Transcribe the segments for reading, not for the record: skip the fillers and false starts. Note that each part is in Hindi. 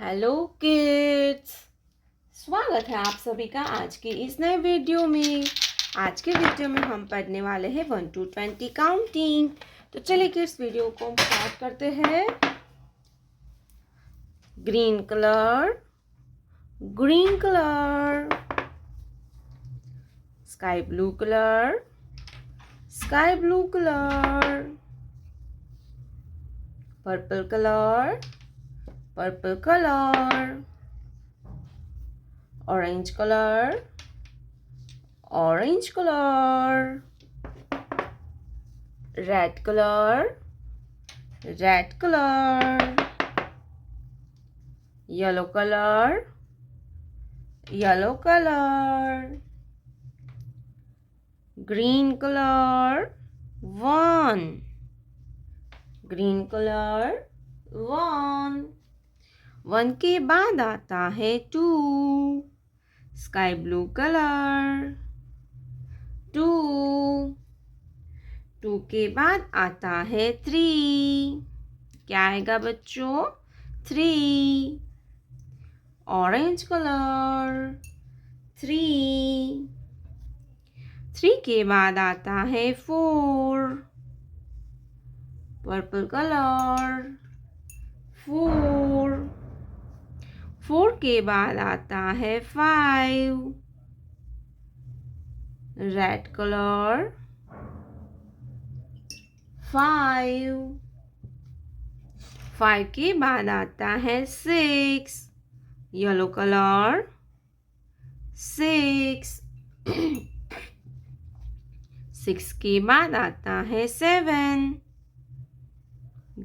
Hello kids. स्वागत है आप सभी का आज के इस नए वीडियो में। आज के वीडियो में हम पढ़ने वाले हैं 1 to 20 काउंटिंग। तो चलिए किड्स वीडियो को स्टार्ट करते हैं। Green colour, green colour, sky blue colour, sky blue colour, purple colour, purple color, orange color, orange color, red color, red color, yellow color, yellow color, green color, 1, green color, 1, 1 के बाद आता है 2, स्काई ब्लू कलर, 2, 2 के बाद आता है 3, क्या आएगा बच्चों? 3, ऑरेंज कलर, 3, 3 के बाद आता है 4, पर्पल कलर, 4, 4 के बाद आता है 5, रेड कलर, 5, 5 के बाद आता है 6, येलो कलर, 6, 6 के बाद आता है 7,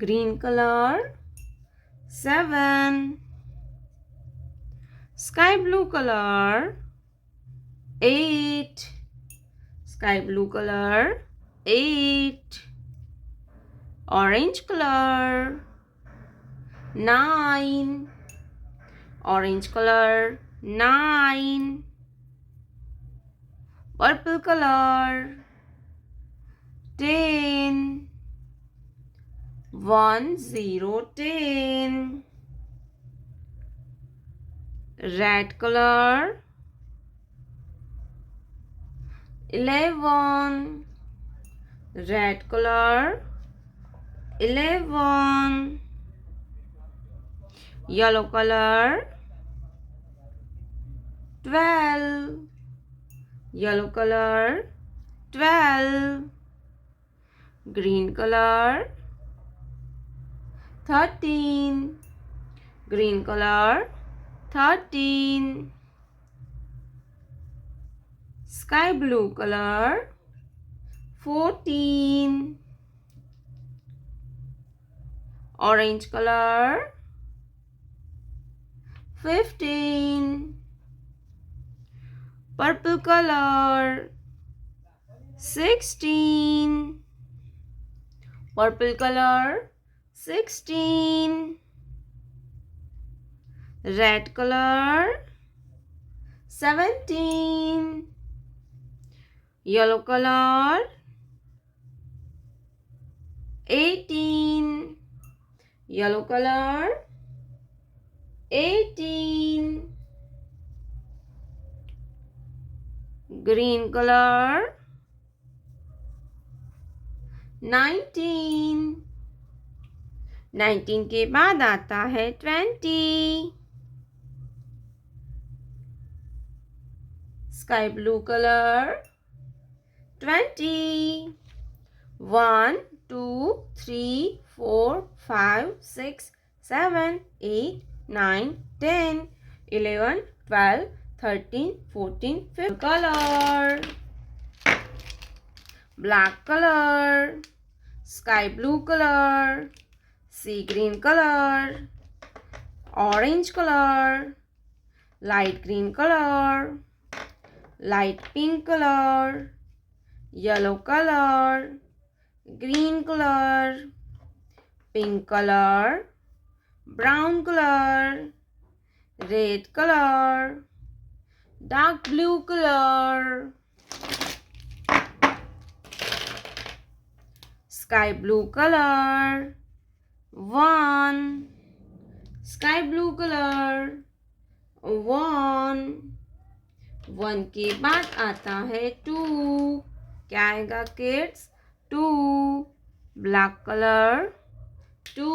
green colour, 7, sky blue color, 8, sky blue color, 8, orange color, 9, orange color, 9, purple color, 10, 1 0 10, red color, 11, red color, 11, yellow color, 12, yellow color, 12, green color, 13, green color, 13, sky blue color, 14, orange color, 15, purple color, 16, purple color, 16, red color, 17, yellow color, 18, yellow color, 18, green color, 19, 19 के बाद आता है 20, sky blue color, 20, 1 2 3 4 5 6 7 8 9 10 11 12 13 14 15 color, black color, sky blue color, sea green color, orange color, light green color, light pink color, yellow color, green color, pink color, brown color, red color, dark blue color, sky blue color, 1, sky blue colour 1, 1 के बाद आता है 2, क्या आएगा किड्स 2, ब्लैक कलर 2,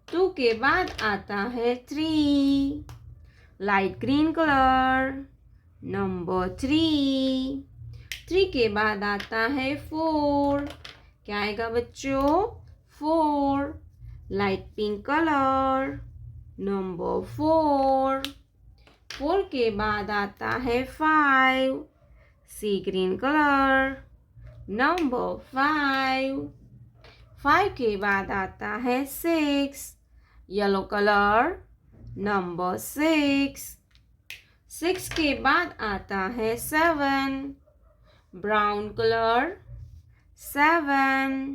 2 के बाद आता है 3, लाइट ग्रीन कलर नंबर 3, 3 के बाद आता है 4, क्या आएगा बच्चों 4, लाइट पिंक कलर नंबर 4, 4 के बाद आता है 5, सी ग्रीन कलर नंबर 5, 5 के बाद आता है 6, येलो कलर नंबर 6, 6 के बाद आता है 7, ब्राउन कलर 7,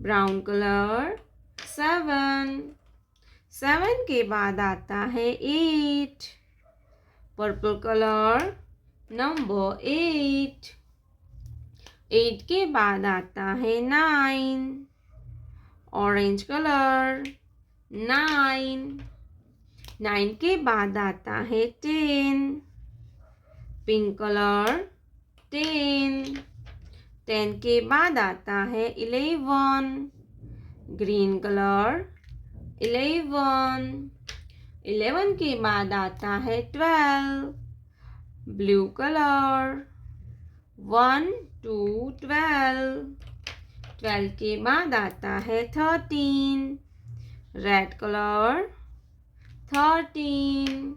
ब्राउन कलर 7, 7 के बाद आता है 8, पर्पल कलर नंबर 8, 8 के बाद आता है 9, ऑरेंज कलर 9, 9 के बाद आता है 10, पिंक कलर 10, 10 के बाद आता है 11, ग्रीन कलर 11, 11 के बाद आता है 12, ब्लू कलर 1 2 12, 12 के बाद आता है 13, रेड कलर 13,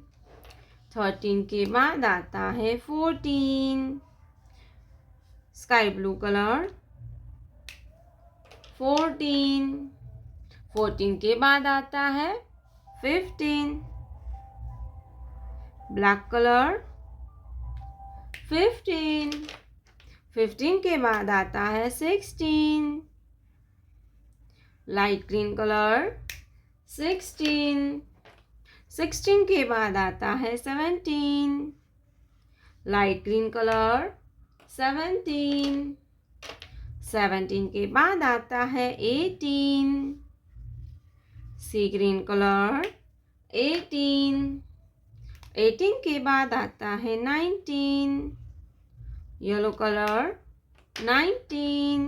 13 के बाद आता है 14, स्काई ब्लू कलर 14, 14 के बाद आता है 15, ब्लैक कलर 15, 15 के बाद आता है 16, लाइट ग्रीन कलर 16, 16 के बाद आता है 17, लाइट ग्रीन कलर 17, 17 के बाद आता है 18, सी ग्रीन कलर 18, 18 के बाद आता है 19, येलो कलर 19,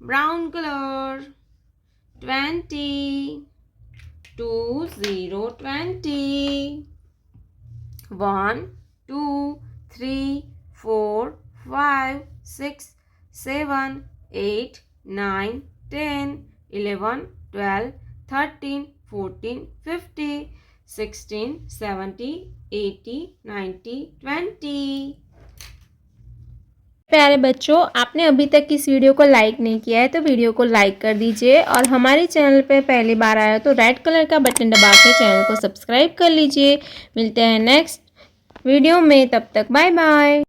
ब्राउन कलर 20, 20 20, 1 2 3 4 5 6 7 8 9 10 11 12 13 14 15 16 17 80 90 20। प्यारे बच्चों, आपने अभी तक इस वीडियो को लाइक नहीं किया है तो वीडियो को लाइक कर दीजिए और हमारे चैनल पे पहली बार आया तो रेड कलर का बटन दबा के चैनल को सब्सक्राइब कर लीजिए। मिलते हैं नेक्स्ट वीडियो में, तब तक बाय बाय।